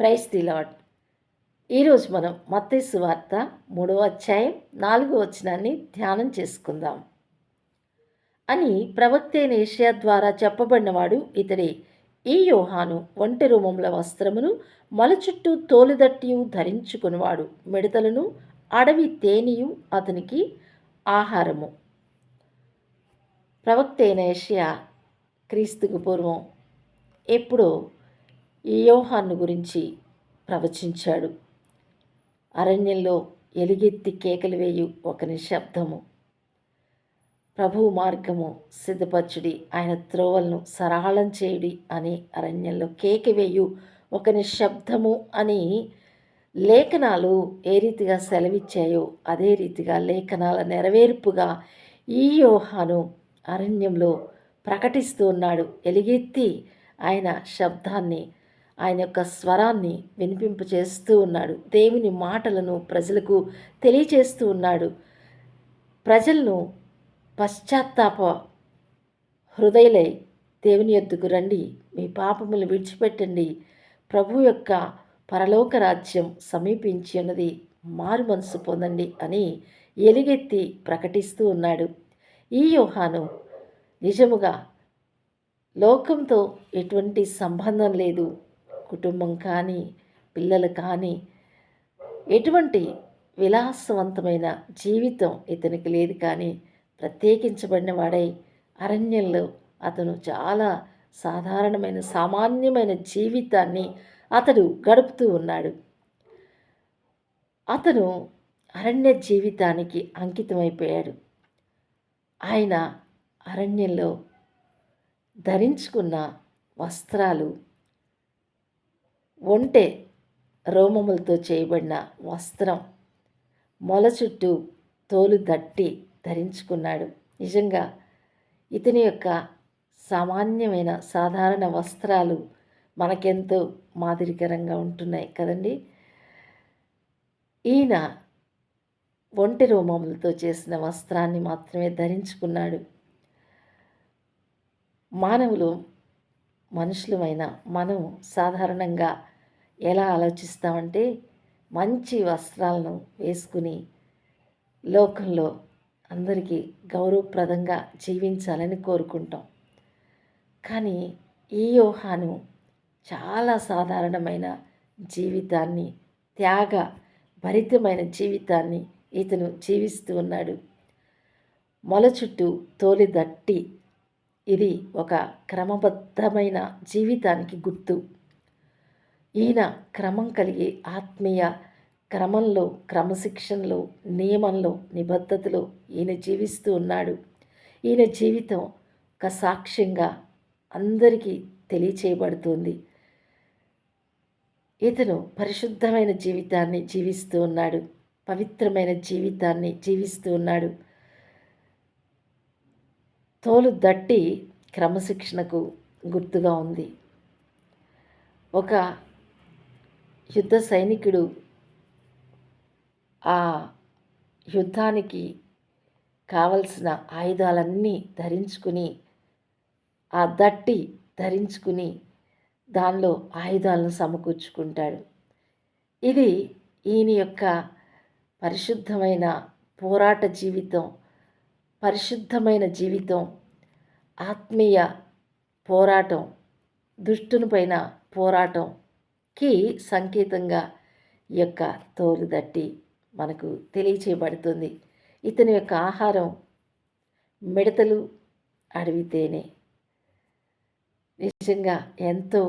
Praise the lord. ఈరోజు మనం మత్తయి సువార్త 3వ అధ్యాయం 4వ వచనాన్ని ధ్యానం చేసుకుందాం. అని ప్రవక్త అయిన యెషయా ద్వారా చెప్పబడినవాడు ఇతడే. ఈ యోహాను ఒంటె రోమముల వస్త్రమును మొల చుట్టూ తోలుదట్టియు ధరించుకునివాడు. మిడతలను అడవి తేనియు అతనికి ఆహారము. ప్రవక్త అయిన యెషయా క్రీస్తుకు పూర్వం ఎప్పుడో ఈ యోహాను గురించి ప్రవచించాడు. అరణ్యంలో ఎలుగెత్తి కేకలు వేయు ఒక నిశ్శబ్దము, ప్రభువు మార్గము సిద్ధపరచుడి, ఆయన త్రోవలను సరళం చేయుడి అని అరణ్యంలో కేకవేయు ఒక నిశ్శబ్దము అని లేఖనాలు ఏ రీతిగా సెలవిచ్చాయో అదే రీతిగా లేఖనాల నెరవేర్పుగా ఈ యోహాను అరణ్యంలో ప్రకటిస్తూ ఉన్నాడు. ఎలుగెత్తి ఆయన శబ్దాన్ని, ఆయన యొక్క స్వరాన్ని వినిపింపచేస్తూ ఉన్నాడు. దేవుని మాటలను ప్రజలకు తెలియచేస్తూ ఉన్నాడు. ప్రజలను పశ్చాత్తాప హృదయులై దేవుని యొద్దకు రండి, మీ పాపములు విడిచిపెట్టండి, ప్రభు యొక్క పరలోక రాజ్యం సమీపించి ఉన్నది, మారు మనసు పొందండి అని ఎలుగెత్తి ప్రకటిస్తూ ఉన్నాడు. ఈ యోహాను నిజముగా లోకంతో ఎటువంటి సంబంధం లేదు, కుటుంబం కానీ పిల్లలు కానీ ఎటువంటి విలాసవంతమైన జీవితం ఇతనికి లేదు. కానీ ప్రత్యేకించబడిన వాడై అరణ్యంలో అతను చాలా సాధారణమైన సామాన్యమైన జీవితాన్ని అతడు గడుపుతూ ఉన్నాడు. అతను అరణ్య జీవితానికి అంకితమైపోయాడు. ఆయన అరణ్యంలో ధరించుకున్న వస్త్రాలు ఒంటె రోమములతో చేయబడిన వస్త్రం, మొల చుట్టూ తోలు దట్టి ధరించుకున్నాడు. నిజంగా ఇతని యొక్క సామాన్యమైన సాధారణ వస్త్రాలు మనకెంతో మాదిరికరంగా ఉంటున్నాయి కదండి. ఈయన ఒంటె రోమములతో చేసిన వస్త్రాన్ని మాత్రమే ధరించుకున్నాడు. మనుషులమైన మనం సాధారణంగా ఎలా ఆలోచిస్తామంటే, మంచి వస్త్రాలను వేసుకుని లోకంలో అందరికీ గౌరవప్రదంగా జీవించాలని కోరుకుంటాం. కానీ ఈ యోహాను చాలా సాధారణమైన జీవితాన్ని, త్యాగ భరితమైన జీవితాన్ని ఇతను జీవిస్తూ ఉన్నాడు. మొల చుట్టూ తోలి దట్టి, ఇది ఒక క్రమబద్ధమైన జీవితానికి గుర్తు. ఈయన క్రమం కలిగి ఆత్మీయ క్రమంలో, క్రమశిక్షణలో, నియమంలో, నిబద్ధతలో ఈయన జీవిస్తూ ఉన్నాడు. ఈయన జీవితం ఒక సాక్ష్యంగా అందరికీ తెలియచేయబడుతుంది. ఇతను పరిశుద్ధమైన జీవితాన్ని జీవిస్తూ ఉన్నాడు, పవిత్రమైన జీవితాన్ని జీవిస్తూ ఉన్నాడు. తోలు దట్టి క్రమశిక్షణకు గుర్తుగా ఉంది. ఒక యుద్ధ సైనికుడు ఆ యుద్ధానికి కావలసిన ఆయుధాలన్నీ ధరించుకుని, ఆ దట్టి ధరించుకుని దానిలో ఆయుధాలను సమకూర్చుకుంటాడు. ఇది ఈయన యొక్క పరిశుద్ధమైన పోరాట జీవితం, పరిశుద్ధమైన జీవితం, ఆత్మీయ పోరాటం, దుష్టుని పైన పోరాటంకి సంకేతంగా ఈ యొక్క తోలు దట్టి మనకు తెలియచేయబడుతుంది. ఇతని యొక్క ఆహారం మిడతలు, అడవి తేనె. నిజంగా ఎంతో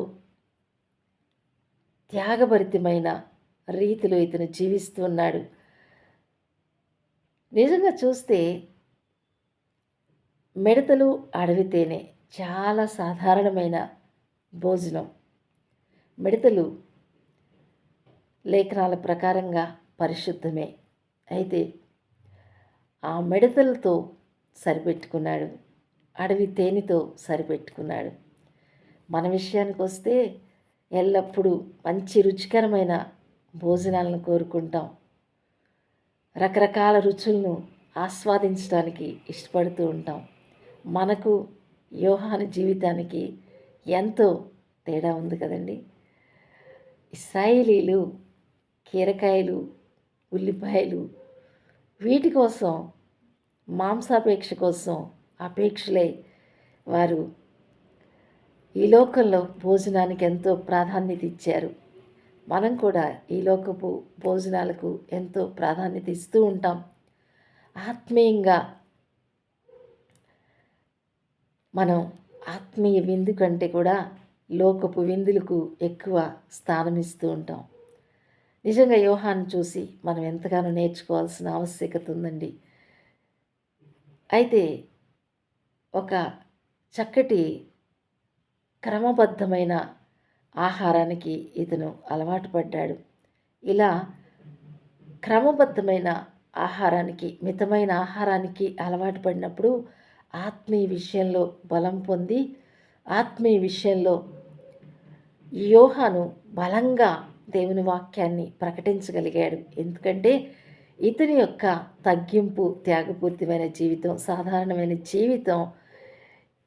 త్యాగభరితమైన రీతిలో ఇతను జీవిస్తూ ఉన్నాడు. నిజంగా చూస్తే మిడతలు, అడవి తేనె చాలా సాధారణమైన భోజనం. మిడతలు లేఖనాల ప్రకారంగా పరిశుద్ధమే. అయితే ఆ మిడతలతో సరిపెట్టుకున్నాడు, అడవి తేనెతో సరిపెట్టుకున్నాడు. మన విషయానికి వస్తే ఎల్లప్పుడూ మంచి రుచికరమైన భోజనాలను కోరుకుంటాం. రకరకాల రుచులను ఆస్వాదించడానికి ఇష్టపడుతూ ఉంటాం. మనకు యోహాను జీవితానికి ఎంతో తేడా ఉంది కదండి. ఇశ్రాయేలీలు కీరకాయలు, ఉల్లిపాయలు వీటి కోసం మాంసాపేక్ష కోసం అపేక్షలై వారు ఈ లోకంలో భోజనానికి ఎంతో ప్రాధాన్యత ఇచ్చారు. మనం కూడా ఈ లోకపు భోజనాలకు ఎంతో ప్రాధాన్యత ఇస్తూ ఉంటాం. ఆత్మీయంగా మనం ఆత్మీయ విందు కంటే కూడా లోకపు విందులకు ఎక్కువ స్థానం ఇస్తూ ఉంటాం. నిజంగా యోహాను చూసి మనం ఎంతగానో నేర్చుకోవాల్సిన ఆవశ్యకత ఉందండి. అయితే ఒక చక్కటి క్రమబద్ధమైన ఆహారానికి ఇతను అలవాటు పడ్డాడు. ఇలా క్రమబద్ధమైన ఆహారానికి, మితమైన ఆహారానికి అలవాటు పడినప్పుడు ఆత్మీయ విషయంలో బలం పొంది, ఆత్మీయ విషయంలో యోహాను బలంగా దేవుని వాక్యాన్ని ప్రకటించగలిగాడు. ఎందుకంటే ఇతని యొక్క తగ్గింపు, త్యాగపూరితమైన జీవితం, సాధారణమైన జీవితం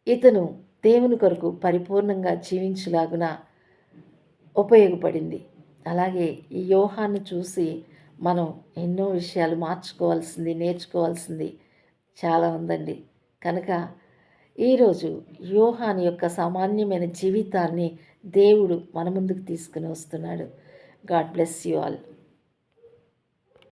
ఇతను దేవుని కొరకు పరిపూర్ణంగా జీవించలాగున ఉపయోగపడింది. అలాగే ఈ యోహాను చూసి మనం ఎన్నో విషయాలు మార్చుకోవాల్సింది, నేర్చుకోవాల్సింది చాలా ఉందండి. కనుక ఈరోజు యోహాను యొక్క సామాన్యమైన జీవితాన్ని దేవుడు మన ముందుకు తీసుకుని వస్తున్నాడు. God bless you all.